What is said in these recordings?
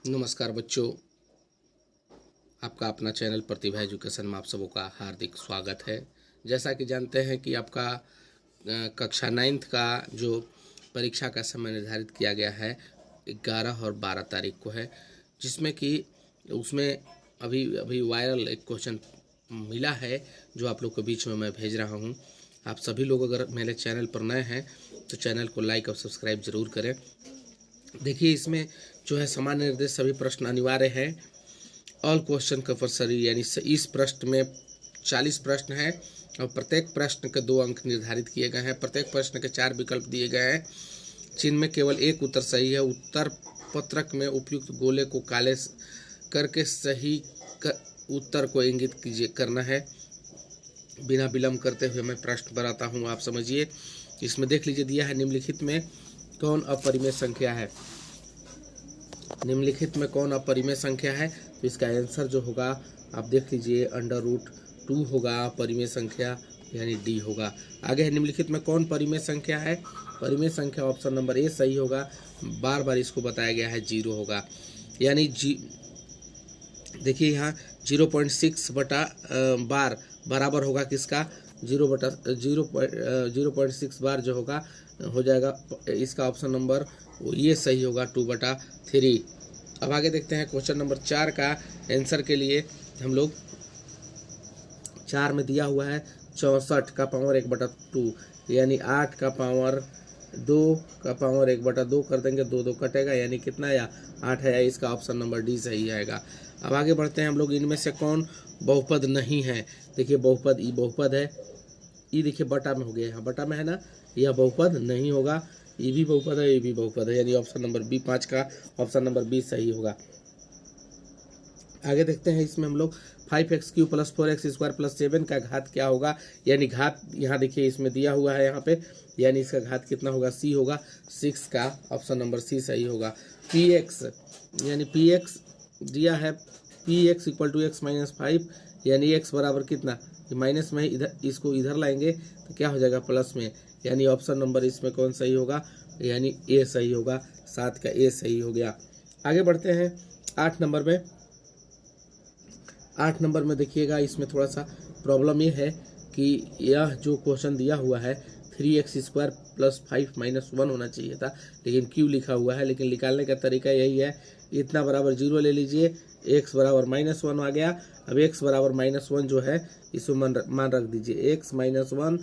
नमस्कार बच्चों, आपका अपना चैनल प्रतिभा एजुकेशन में आप सबों का हार्दिक स्वागत है। जैसा कि जानते हैं कि आपका कक्षा 9th का जो परीक्षा का समय निर्धारित किया गया है 11 और 12 तारीख को है, जिसमें कि उसमें अभी अभी वायरल एक क्वेश्चन मिला है जो आप लोग के बीच में मैं भेज रहा हूं। आप सभी लोग अगर मेरे चैनल पर नए हैं तो चैनल को लाइक और सब्सक्राइब ज़रूर करें। देखिए, इसमें जो है सामान्य निर्देश सभी प्रश्न अनिवार्य है। ऑल क्वेश्चन कंपल्सरी, यानी इस प्रश्न में 40 प्रश्न हैं और प्रत्येक प्रश्न के 2 अंक निर्धारित किए गए हैं। प्रत्येक प्रश्न के 4 विकल्प दिए गए हैं, जिनमें केवल एक उत्तर सही है। उत्तर पत्रक में उपयुक्त गोले को काले करके सही उत्तर को इंगित करना है। बिना विलंब करते हुए मैं प्रश्न बनाता हूँ, आप समझिए। इसमें देख लीजिए, दिया है निम्नलिखित में कौन अपरिमेय संख्या है। निम्नलिखित में कौन अपरिमेय संख्या है, तो इसका आंसर जो होगा आप देख लीजिए, √2 होगा अपरिमेय संख्या, यानी डी होगा। आगे है, निम्नलिखित में कौन परिमेय संख्या है। परिमेय संख्या ऑप्शन नंबर ए सही होगा। बार बार इसको बताया गया है, 0 होगा, यानी देखिए यहाँ 0.6 बटा बार बराबर होगा किसका, 0.6 बार जो होगा हो जाएगा इसका ऑप्शन नंबर ये सही होगा, 2/3। अब आगे देखते हैं क्वेश्चन नंबर 4 का आंसर के लिए हम लोग 4 में दिया हुआ है 64 का पावर 1/2, यानी 8 का पावर 2 का पावर 1/2 कर देंगे, 2 कटेगा, यानी कितना आया 8 है। इसका ऑप्शन नंबर डी सही आएगा। अब आगे बढ़ते हैं हम लोग, इनमें से कौन बहुपद नहीं है। देखिए बहुपद, ई बहुपद है, ई देखिए बटा में हो गया, यहाँ बटा में है ना, यह बहुपद नहीं होगा। ये भी बहुपद है, ये भी बहुपद है, यानी ऑप्शन नंबर बी, 5 का ऑप्शन नंबर बी सही होगा। आगे देखते हैं, इसमें हम लोग 5x³ + 4x² + 7 का घात क्या होगा, यानी घात यहाँ देखिए इसमें दिया हुआ है यहाँ पे, यानी इसका घात कितना होगा, सी होगा। 6 का ऑप्शन नंबर सी सही होगा। px, यानी px दिया है, px = x - 5, यानी x बराबर कितना, माइनस में, इधर इसको इधर लाएंगे तो क्या हो जाएगा प्लस में, यानी ऑप्शन नंबर इसमें कौन सही होगा, यानी ए सही होगा। 7 का ए सही हो गया। आगे बढ़ते हैं 8 नंबर में। 8 नंबर में देखिएगा, इसमें थोड़ा सा प्रॉब्लम ये है कि यह जो क्वेश्चन दिया हुआ है 3x² + 5 - 1 होना चाहिए था, लेकिन क्यों लिखा हुआ है, लेकिन निकालने का तरीका यही है, इतना बराबर 0 ले लीजिए, x बराबर -1 आ गया। अब x बराबर -1 जो है इसको मान रख दीजिए, x - 1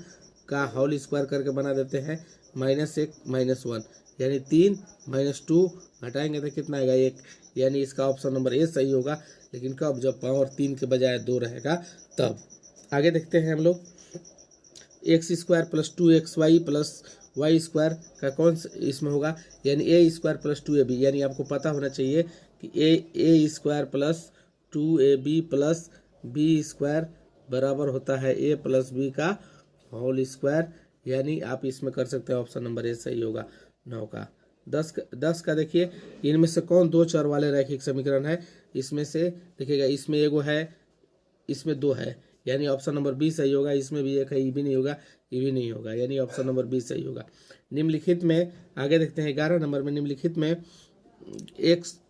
का होल स्क्वायर करके बना देते हैं, -1 - 1, यानी 3 - 2 घटाएंगे तो कितना आएगा 1, यानी इसका ऑप्शन नंबर ए सही होगा। लेकिन कब, जब पावर 3 के बजाय 2 रहेगा तब। आगे देखते हैं हम लोग, x² + 2xy + y² का कौन इसमें होगा, यानी a² + 2ab, यानी आपको पता होना चाहिए कि a² + 2ab + b² बराबर होता है a + b का होल स्क्वायर, यानी आप इसमें कर सकते हैं, ऑप्शन नंबर ए सही होगा। 9 का 10 का देखिए, इनमें से कौन 2 चर वाले रैखिक समीकरण है। इसमें से देखिएगा, इसमें एगो है, इसमें 2 है, यानी ऑप्शन नंबर बी सही होगा। इसमें भी एक है, ये भी नहीं होगा, ये भी नहीं होगा, यानी ऑप्शन नंबर बी सही होगा। निम्नलिखित में आगे देखते हैं 11 नंबर में,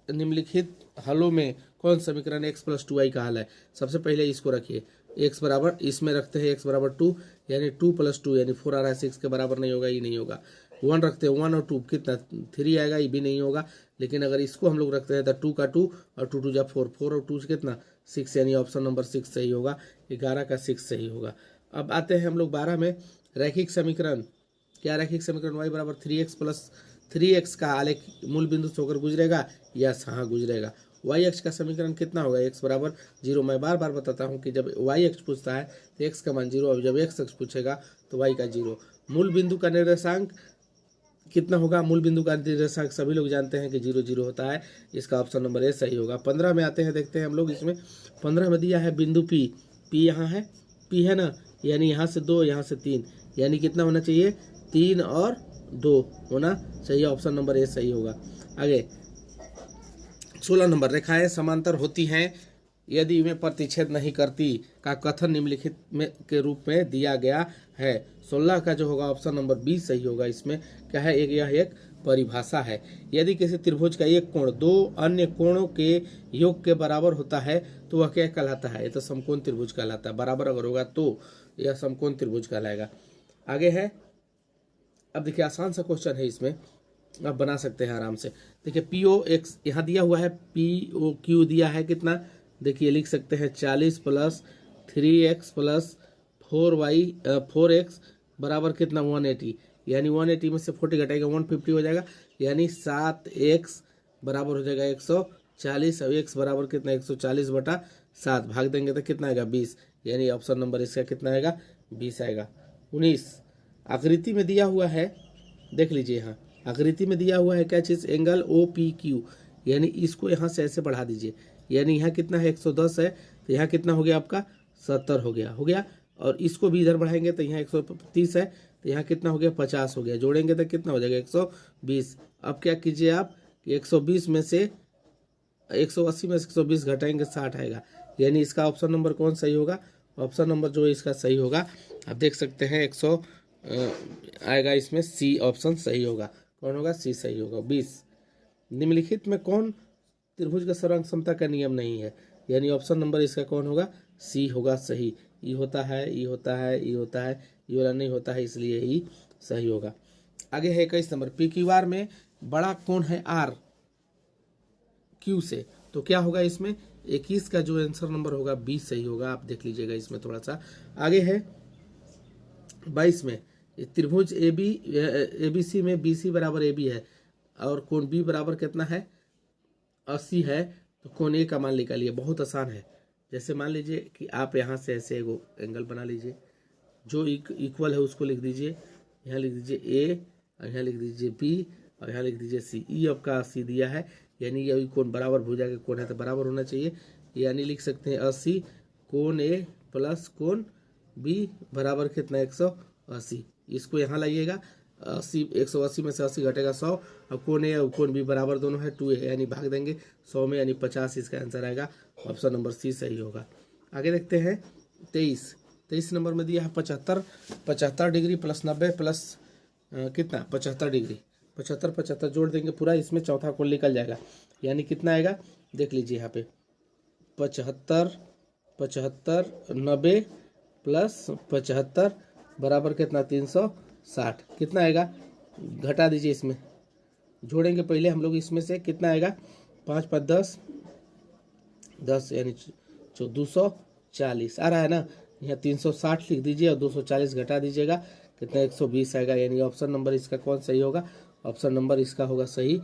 निम्नलिखित हलों में कौन समीकरण x + 2y का हल है। सबसे पहले इसको रखिए, x बराबर, इसमें रखते हैं x बराबर 2, यानी 2 + 2, यानी 4 आ रहा है, 6 के बराबर नहीं होगा, ये नहीं होगा। 1 रखते हैं, 1 और 2 कितना 3 आएगा, ये भी नहीं होगा। लेकिन अगर इसको हम लोग रखते हैं तो 2 का 2 और 2 × 2 = 4, 4 और 2 से कितना 6, यानी ऑप्शन नंबर 6 सही होगा। 11 का 6 सही होगा। अब आते हैं हम लोग 12 में, रैखिक समीकरण। क्या रैखिक समीकरण y बराबर 3x + 3x का आलेख मूल बिंदु से होकर गुजरेगा, यस हाँ गुजरेगा। y अक्ष का समीकरण कितना होगा, x बराबर 0। मैं बार बार बताता हूँ कि जब y अक्ष पूछता है तो x का मान 0, और जब x अक्ष पूछेगा तो y का 0। मूल बिंदु का निर्देशांक कितना होगा, मूल बिंदु का निर्देशांक सभी लोग जानते हैं कि 0, 0 होता है, इसका ऑप्शन नंबर ए सही होगा। 15 में आते हैं, देखते हैं हम लोग, इसमें 15 में दिया है बिंदु P यहाँ है, P है ना, यानी यहाँ से 2, यहाँ से 3, यानी कितना होना चाहिए, 3 और 2 होना चाहिए, ऑप्शन नंबर ए सही होगा। आगे 16 नंबर, रेखाएं समांतर होती हैं यदि इनमें प्रतिच्छेद नहीं करती का कथन निम्नलिखित में के रूप में दिया गया है। 16 का जो होगा ऑप्शन नंबर बी सही होगा। इसमें क्या है, यह एक परिभाषा है। यदि किसी त्रिभुज का एक कोण दो अन्य कोणों के योग के बराबर होता है तो वह क्या कहलाता है, ये तो समकोण त्रिभुज कहलाता है। बराबर अगर होगा तो यह समकोण त्रिभुज कहलाएगा। आगे है, अब देखिए आसान सा क्वेश्चन है, इसमें आप बना सकते हैं आराम से। देखिए PO x यहाँ दिया हुआ है, POQ दिया है कितना, देखिए लिख सकते हैं 40 प्लस 3x प्लस 4x बराबर कितना 180, यानी 180 में से 40 घटाएगा 150 हो जाएगा, यानी 7x बराबर हो जाएगा 140। अब x बराबर कितना 140/7 भाग देंगे तो कितना आएगा 20, यानी ऑप्शन नंबर इसका कितना आएगा 20 आएगा। 19 आकृति में दिया हुआ है, देख लीजिए यहाँ आकृति में दिया हुआ है क्या चीज़, एंगल OPQ, यानी इसको यहाँ से ऐसे बढ़ा दीजिए, यानी यहाँ कितना है 110 है तो यहाँ कितना हो गया आपका 70 हो गया। और इसको भी इधर बढ़ाएंगे तो यहाँ 130 है तो यहाँ कितना हो गया 50 हो गया, जोड़ेंगे तो कितना हो जाएगा 120। अब क्या कीजिए आप कि 120 में से 180 में से 120 घटाएंगे 60 आएगा, यानी इसका ऑप्शन नंबर कौन सही होगा, ऑप्शन नंबर जो इसका सही होगा आप देख सकते हैं 100 आएगा, इसमें सी ऑप्शन सही होगा। कौन होगा, सी सही होगा। 20 निम्नलिखित में कौन त्रिभुज का सर्वांग समता का नियम नहीं है, यानी ऑप्शन नंबर इसका कौन होगा, सी होगा सही। ई होता है, ई होता है, ई होता है, ये वाला नहीं होता है, इसलिए ई सही होगा। आगे है 21 नंबर, PQR में बड़ा कोण है R Q से, तो क्या होगा इसमें 21 का जो आंसर नंबर होगा 20 सही होगा। आप देख लीजिएगा इसमें थोड़ा सा। आगे है 22 में, त्रिभुज ABC में BC बराबर AB है और कोण B बराबर कितना है 80 है, तो कोण A का मान निकालिए। बहुत आसान है, जैसे मान लीजिए कि आप यहाँ से ऐसे एगो एंगल बना लीजिए, जो इक्वल है उसको लिख दीजिए, यहाँ लिख दीजिए A और यहाँ लिख दीजिए B और यहाँ लिख दीजिए C। ई आपका 80 दिया है, यानी ये कोण बराबर भुजा के कोण है तो बराबर होना चाहिए, यानी लिख सकते हैं 80 कोण A प्लस कोण B बराबर कितना 180। इसको यहाँ लाइएगा, 180 में से 80 घटेगा 100, अब कोण A और कोण B बराबर दोनों है 2A, यानी भाग देंगे 100 में, यानी 50 इसका आंसर आएगा। ऑप्शन नंबर सी सही होगा। आगे देखते हैं 23 नंबर में दिया है 75 डिग्री प्लस 90 प्लस कितना 75 डिग्री, 75 जोड़ देंगे पूरा, इसमें चौथा कोण निकल जाएगा, यानी कितना आएगा देख लीजिए यहाँ पे 75 90 प्लस 75 बराबर कितना 360, कितना आएगा घटा दीजिए, इसमें जोड़ेंगे पहले हम लोग, इसमें से कितना आएगा 5 5 10 यानी 240 आ रहा है ना, यहाँ 360 लिख दीजिए और 240 घटा दीजिएगा, कितना 120 आएगा, यानी ऑप्शन नंबर इसका कौन सही होगा, ऑप्शन नंबर इसका होगा सही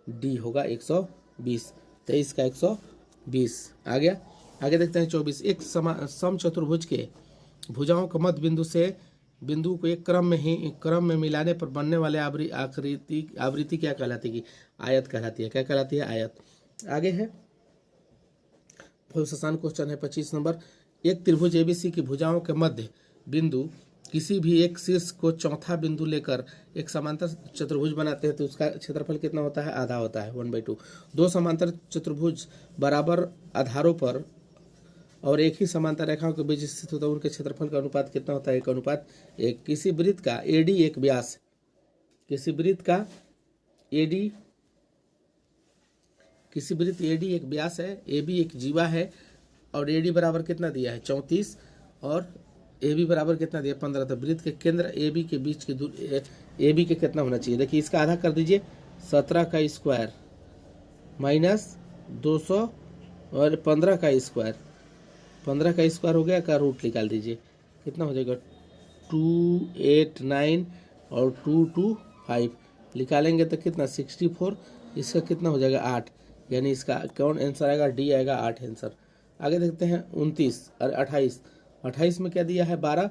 डी होगा 120। 23 का 120 आ गया। आगे देखते हैं 24, एक सम चतुर्भुज के भुजाओं का मध्य बिंदु से बिंदु को एक क्रम में मिलाने पर बनने वाले आवृत्ति क्या कहलाती है, आयत कहलाती है। क्या कहलाती है, आयत। आगे है बहुत आसान क्वेश्चन है 25 नंबर, एक त्रिभुज ABC की भुजाओं के मध्य बिंदु किसी भी एक शीर्ष को चौथा बिंदु लेकर एक समांतर चतुर्भुज बनाते हैं तो उसका क्षेत्रफल कितना होता है, आधा होता है 1/2। दो समांतर चतुर्भुज बराबर आधारों पर और एक ही समांतर रेखाओं के बीच स्थित होता है, उनके क्षेत्रफल का अनुपात कितना होता है, 1:1। किसी वृत्त का AD एक व्यास, किसी वृत्त AD एक व्यास है, AB एक जीवा है और AD बराबर कितना दिया है 34 और AB बराबर कितना दिया 15। तो वृत्त के केंद्र AB के बीच की दूरी AB के कितना होना चाहिए, देखिए इसका आधा कर दीजिए 17 का स्क्वायर माइनस 200 और 15 का स्क्वायर, 15 का स्क्वायर हो गया का रूट निकाल दीजिए, कितना हो जाएगा 289 और 225 निकालेंगे तो कितना 64, इसका कितना हो जाएगा 8, यानी इसका कौन आंसर आएगा, डी आएगा 8 आंसर। आगे देखते हैं 29 और 28 में क्या दिया है 12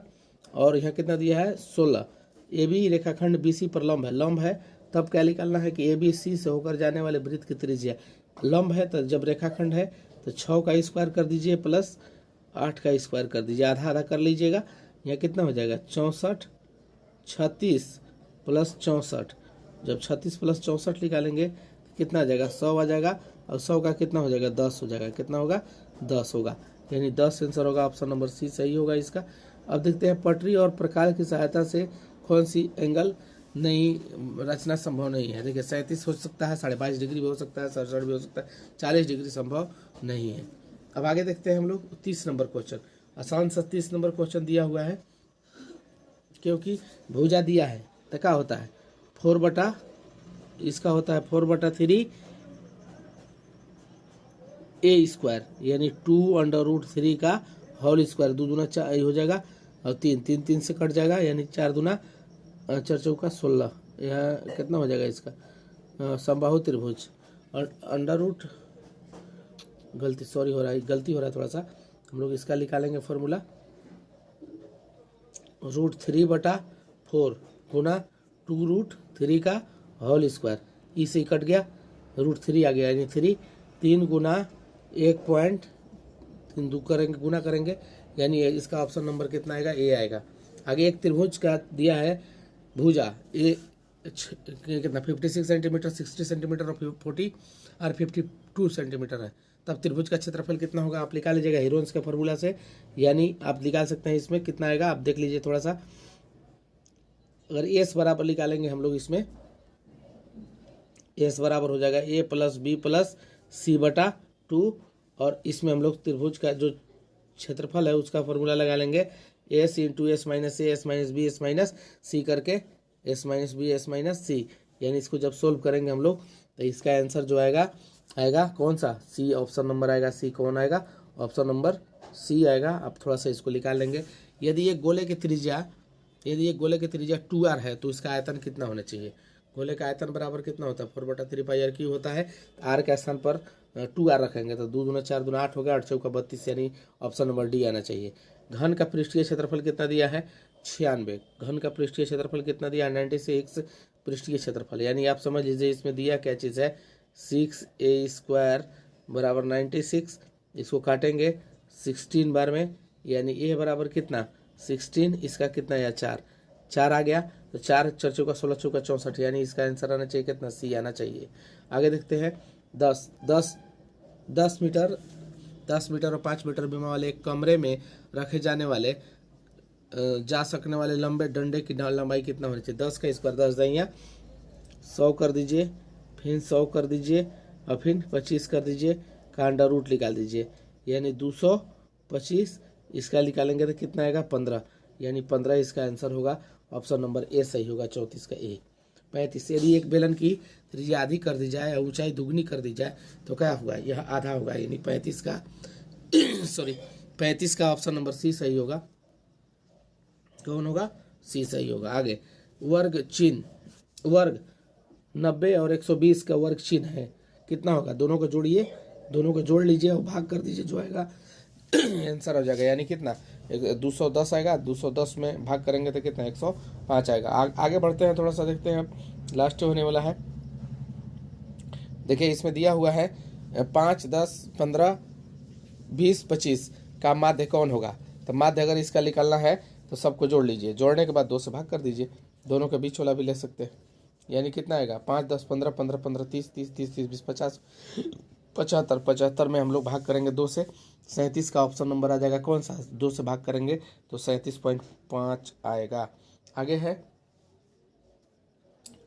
और यहाँ कितना दिया है 16। AB रेखाखंड BC पर लंब है तब क्या निकालना है कि ABC से होकर जाने वाले वृत्त की त्रिज्या लंब है, तो जब रेखाखंड है तो 6 का स्क्वायर कर दीजिए प्लस 8 का स्क्वायर कर दीजिए, आधा आधा कर लीजिएगा, यहाँ कितना हो जाएगा 64, 36 प्लस 64, जब 36 प्लस 64 निकालेंगे तो कितना आ जाएगा 100 आ जाएगा और 100 का कितना हो जाएगा 10 हो जाएगा, कितना होगा 10 होगा, यानी 10 आंसर होगा, ऑप्शन नंबर सी सही होगा इसका। अब देखते हैं पटरी और प्रकाश की सहायता से कौन सी एंगल नई रचना संभव नहीं है। देखिए 37 हो सकता है, 22.5 डिग्री भी हो सकता है, 67 भी हो सकता है, 40 डिग्री संभव नहीं है। अब आगे देखते हैं हम लोग 30 नंबर क्वेश्चन। आसान सा 30 नंबर क्वेश्चन दिया हुआ है, क्योंकि भुजा दिया है तो क्या होता है 4 बटा, इसका होता है 4/3 ए स्क्वायर, यानी 2√3 का होल स्क्वायर, 2 दूना 4 हो जाएगा और 3 से कट जाएगा, यानी 4 दूना 4 चौका 16, यहाँ कितना हो जाएगा इसका समबाहु त्रिभुज। और अंडर रूट गलती हो रहा है थोड़ा सा, हम लोग इसका निकालेंगे फॉर्मूला, √3/4 गुना 2√3 का होल स्क्वायर, ई से कट गया, √3 आ गया, यानी 3 गुना 1.3 करेंगे, गुना करेंगे, यानी इसका ऑप्शन नंबर कितना आएगा, ए आएगा। आगे एक त्रिभुज का दिया है, भुजा ए कितना 56 सेंटीमीटर, 60 सेंटीमीटर और 40 और 52 सेंटीमीटर है, तब त्रिभुज का क्षेत्रफल कितना होगा आप निकाल लीजिएगा हीरोन्स के फॉर्मूला से, यानी आप निकाल सकते हैं इसमें कितना आएगा, आप देख लीजिए थोड़ा सा। अगर एस बराबर निकालेंगे हम लोग, इसमें एस बराबर हो जाएगा a + b + c/2, और इसमें हम लोग त्रिभुज का जो क्षेत्रफल है उसका फॉर्मूला लगा लेंगे, s × s - a s - b s - c करके, s - b s - c, यानी इसको जब सोल्व करेंगे हम लोग तो इसका आंसर जो आएगा कौन सा, सी ऑप्शन नंबर आएगा। सी कौन आएगा, ऑप्शन नंबर सी आएगा। अब थोड़ा सा इसको निकाल लेंगे। यदि ये गोले की त्रिज्या 2r है तो इसका आयतन कितना होना चाहिए। गोले का आयतन बराबर कितना होता है 4/3πr³ होता है। r के स्थान पर 2r रखेंगे तो 2 दूना 4 दूना 8 हो गया, 8 चौका 32, यानी ऑप्शन नंबर डी आना चाहिए। घन का पृष्ठीय क्षेत्रफल कितना दिया है 96। घन का पृष्ठीय क्षेत्रफल कितना दिया है 96 पृष्ठीय क्षेत्रफल, यानी आप समझ लीजिए इसमें दिया क्या चीज़ है 6a² बराबर 96, इसको काटेंगे 16 बार में, यानी a बराबर कितना 16, इसका कितना या 4 आ गया, तो 4 4 चौका 16 चौका 64, यानी इसका आंसर आना चाहिए कितना, सी आना चाहिए। आगे देखते हैं 10 मीटर और 5 मीटर बीमा वाले एक कमरे में रखे जाने वाले जा सकने वाले लंबे डंडे की लंबाई कितना होनी चाहिए। 10 का स्क्वायर 10 दैया 100 कर दीजिए, फिर 100 कर दीजिए और फिर 25 कर दीजिए, का अंडर रूट निकाल दीजिए, यानी 225, इसका निकालेंगे तो कितना आएगा 15, यानी 15 इसका आंसर होगा। ऑप्शन नंबर ए सही होगा, 34 का ए। 35, यदि एक बेलन की त्रिज्या आधी कर दी जाए और ऊंचाई दुगनी कर दी जाए तो क्या होगा, यह आधा होगा, यानी 35 का 35 का ऑप्शन नंबर सी सही होगा। कौन होगा, सी सही होगा। आगे वर्ग चिन्ह, वर्ग 90 और 120 का वर्ग चिन्ह है, कितना होगा, दोनों को जोड़िए, दोनों को जोड़ लीजिए और भाग कर दीजिए, जो आएगा आंसर हो जाएगा, यानी कितना 210 आएगा, 210 में भाग करेंगे तो कितना 105 आएगा। आगे बढ़ते हैं, थोड़ा सा देखते हैं, लास्ट होने वाला है। देखिए इसमें दिया हुआ है 5, 10, 15, 20, 25 का माध्य कौन होगा। तो माध्य अगर इसका निकालना है तो सबको जोड़ लीजिए, जोड़ने के बाद 2 से भाग कर दीजिए, दोनों के बीच वाला भी ले सकते हैं, यानी कितना आएगा 5, 10, 15, 15, 15, 30, 30, 30, 30, 20, 50, 75, 75 में हम लोग भाग करेंगे 2 से, 37 का ऑप्शन नंबर आ जाएगा कौन सा, 2 से भाग करेंगे तो 37.5 आएगा। आगे है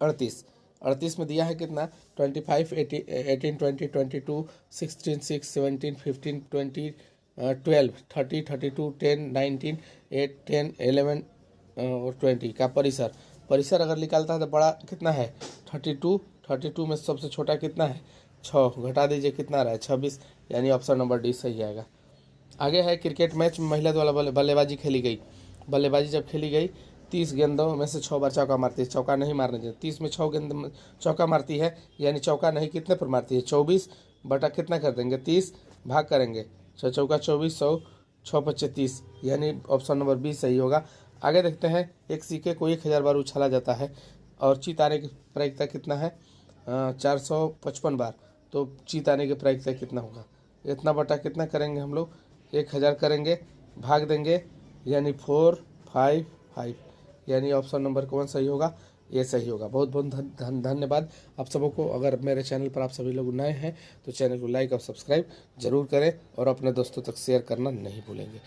38 में दिया है कितना 25, 18, 20, 22, 16, 6, 17, 15, 20, 12, 30, 32, 10, 19, 8, 10, 11 और 20 का परिसर अगर निकालता है तो बड़ा कितना है 32 में सबसे छोटा कितना है 6, घटा दीजिए कितना रहा है 26, यानी ऑप्शन नंबर डी सही आएगा। आगे है क्रिकेट मैच में महिला द्वारा बल्लेबाजी खेली गई। बल्लेबाजी जब खेली गई 30 गेंदों में से 6 बार चौका मारती है, चौका नहीं मारने चाहिए, 30 में 6 गेंद चौका मारती है, यानी चौका नहीं कितने पर मारती है 24 बटा कितना कर देंगे 30, भाग करेंगे 6 चौका 24, 100, 6 पच्चे 30, यानी ऑप्शन नंबर बी सही होगा। आगे देखते हैं एक सिक्के को 1000 बार उछाला जाता है और जीत आने की प्रायिकता कितना है 455 बार, तो जीत आने की प्रायिकता कितना होगा, इतना बटा कितना करेंगे हम लोग 1000 करेंगे, भाग देंगे, यानी 455, यानी ऑप्शन नंबर कौन सही होगा, ये सही होगा। बहुत बहुत धन्यवाद आप सबको। अगर मेरे चैनल पर आप सभी लोग नए हैं तो चैनल को लाइक और सब्सक्राइब जरूर करें और अपने दोस्तों तक शेयर करना नहीं भूलेंगे।